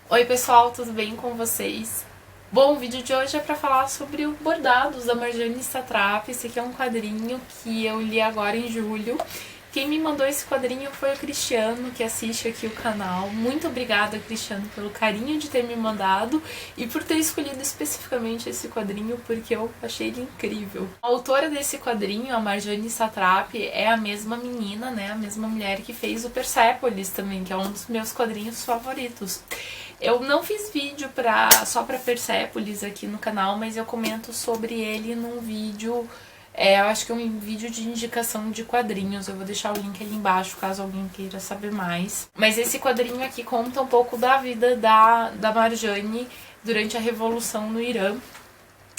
Oi pessoal, tudo bem com vocês? Bom, o vídeo de hoje é para falar sobre o Bordados da Marjane Satrapi. Esse aqui é um quadrinho que eu li agora em julho. Quem me mandou esse quadrinho foi o Cristiano, que assiste aqui o canal. Muito obrigada, Cristiano, pelo carinho de ter me mandado e por ter escolhido especificamente esse quadrinho, porque eu achei ele incrível. A autora desse quadrinho, a Marjane Satrapi, é a mesma menina, né? A mesma mulher que fez o Persepolis também, que é um dos meus quadrinhos favoritos. Eu não fiz vídeo só pra Persepolis aqui no canal, mas eu comento sobre ele num vídeo, eu acho que é um vídeo de indicação de quadrinhos. Eu vou deixar o link ali embaixo, caso alguém queira saber mais. Mas esse quadrinho aqui conta um pouco da vida da Marjane durante a Revolução no Irã.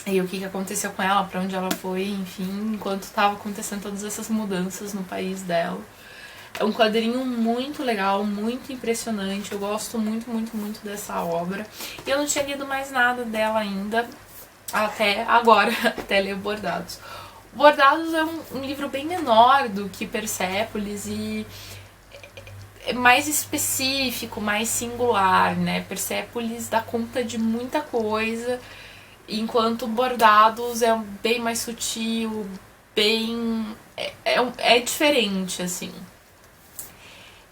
E o que aconteceu com ela, pra onde ela foi, enfim, enquanto estava acontecendo todas essas mudanças no país dela. É um quadrinho muito legal, muito impressionante. Eu gosto muito, muito, muito dessa obra. E eu não tinha lido mais nada dela ainda, até agora, até ler Bordados. Bordados é um livro bem menor do que Persepolis e é mais específico, mais singular, né? Persepolis dá conta de muita coisa, enquanto Bordados é bem mais sutil, bem... é diferente, assim.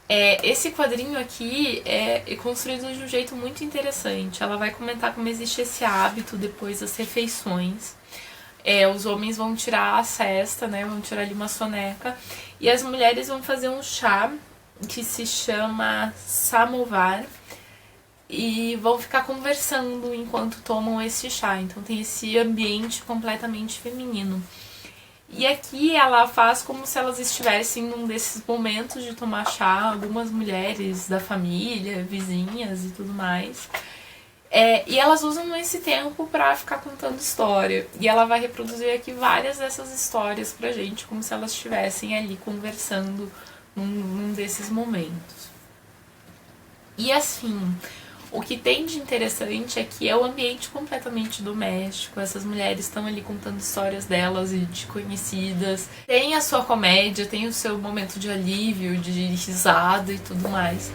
Esse quadrinho aqui é construído de um jeito muito interessante. Ela vai comentar como existe esse hábito depois das refeições. Os homens vão tirar a cesta, né? Vão tirar ali uma soneca. E as mulheres vão fazer um chá que se chama samovar. E vão ficar conversando enquanto tomam esse chá. Então tem esse ambiente completamente feminino. E aqui ela faz como se elas estivessem num desses momentos de tomar chá, algumas mulheres da família, vizinhas e tudo mais. E elas usam esse tempo pra ficar contando história. E ela vai reproduzir aqui várias dessas histórias pra gente, como se elas estivessem ali conversando num desses momentos. E assim, o que tem de interessante é que é o ambiente completamente doméstico. Essas mulheres estão ali contando histórias delas e de conhecidas. Tem a sua comédia, tem o seu momento de alívio, de risada e tudo mais.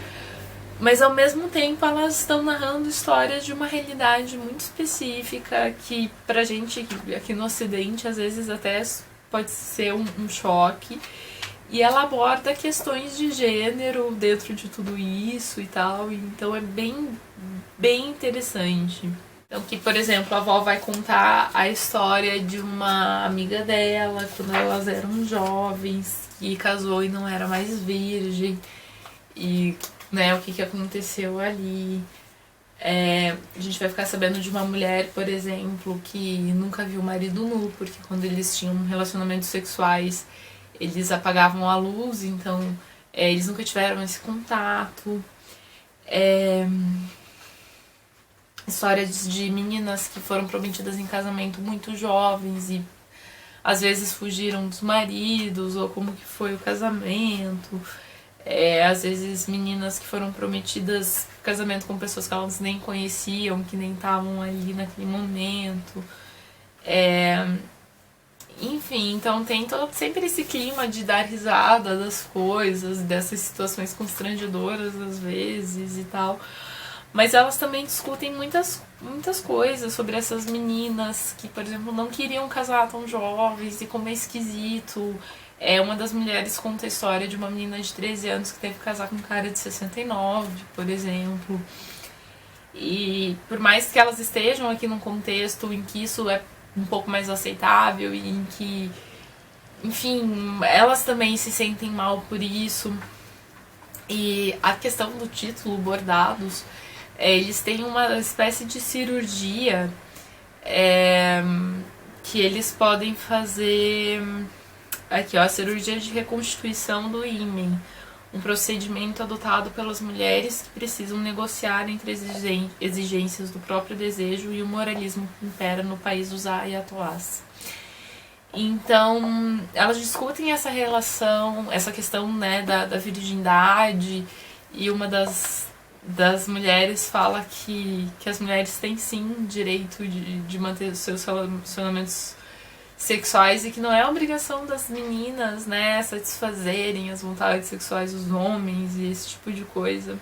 Mas ao mesmo tempo elas estão narrando histórias de uma realidade muito específica que pra gente aqui no Ocidente às vezes até pode ser um choque. E ela aborda questões de gênero dentro de tudo isso e tal, então é bem interessante. Então que, por exemplo, a avó vai contar a história de uma amiga dela, quando elas eram jovens, que casou e não era mais virgem, e né, o que aconteceu ali. A gente vai ficar sabendo de uma mulher, por exemplo, que nunca viu o marido nu, porque quando eles tinham relacionamentos sexuais eles apagavam a luz, então eles nunca tiveram esse contato. Histórias de meninas que foram prometidas em casamento muito jovens e às vezes fugiram dos maridos, ou como que foi o casamento. Às vezes meninas que foram prometidas casamento com pessoas que elas nem conheciam, que nem estavam ali naquele momento. Enfim, então tem sempre esse clima de dar risada das coisas, dessas situações constrangedoras às vezes e tal. Mas elas também discutem muitas coisas sobre essas meninas que, por exemplo, não queriam casar tão jovens e como é esquisito. Uma das mulheres conta a história de uma menina de 13 anos que teve que casar com um cara de 69, por exemplo. E por mais que elas estejam aqui num contexto em que isso é um pouco mais aceitável e em que, enfim, elas também se sentem mal por isso. E a questão do título, Bordados, eles têm uma espécie de cirurgia que eles podem fazer. Aqui, ó, a cirurgia de reconstituição do ímen, um procedimento adotado pelas mulheres que precisam negociar entre as exigências do próprio desejo e o moralismo que impera no país dos ayatollahs. Então, elas discutem essa relação, essa questão, né, da virgindade, e uma das mulheres fala que as mulheres têm sim direito de manter os seus relacionamentos sexuais e que não é obrigação das meninas, né, satisfazerem as vontades sexuais dos homens e esse tipo de coisa.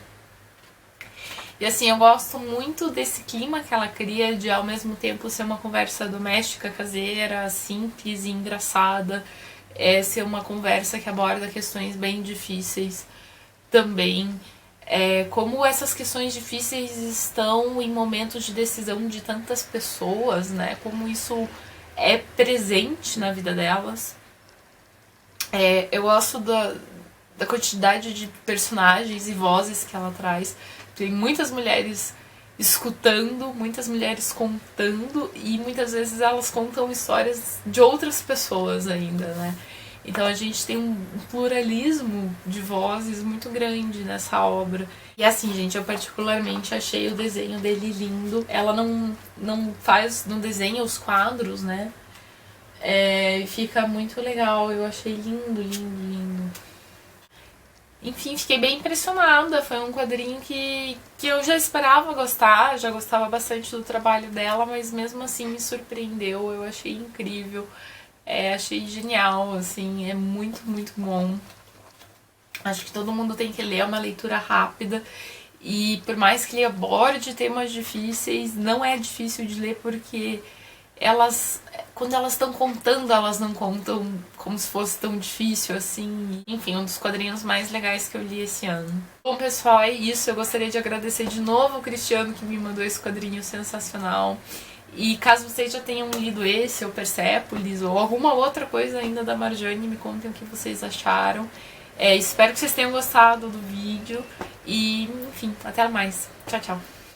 E assim, eu gosto muito desse clima que ela cria de ao mesmo tempo ser uma conversa doméstica, caseira, simples e engraçada, ser uma conversa que aborda questões bem difíceis também. Como essas questões difíceis estão em momentos de decisão de tantas pessoas, né? Como isso é presente na vida delas. Eu gosto da quantidade de personagens e vozes que ela traz. Tem muitas mulheres escutando, muitas mulheres contando, e muitas vezes elas contam histórias de outras pessoas ainda, né? Então a gente tem um pluralismo de vozes muito grande nessa obra. E assim, gente, eu particularmente achei o desenho dele lindo. Ela não desenha os quadros, né? Fica muito legal, eu achei lindo, lindo, lindo. Enfim, fiquei bem impressionada. Foi um quadrinho que eu já esperava gostar, já gostava bastante do trabalho dela, mas mesmo assim me surpreendeu, eu achei incrível. Achei genial, assim, é muito, muito bom. Acho que todo mundo tem que ler, é uma leitura rápida. E por mais que ele aborde temas difíceis, não é difícil de ler porque quando elas estão contando, elas não contam como se fosse tão difícil assim. Enfim, um dos quadrinhos mais legais que eu li esse ano. Bom, pessoal, é isso. Eu gostaria de agradecer de novo o Cristiano que me mandou esse quadrinho sensacional. E caso vocês já tenham lido esse, ou Persepolis, ou alguma outra coisa ainda da Marjane, me contem o que vocês acharam. Espero que vocês tenham gostado do vídeo. E, enfim, até mais. Tchau, tchau.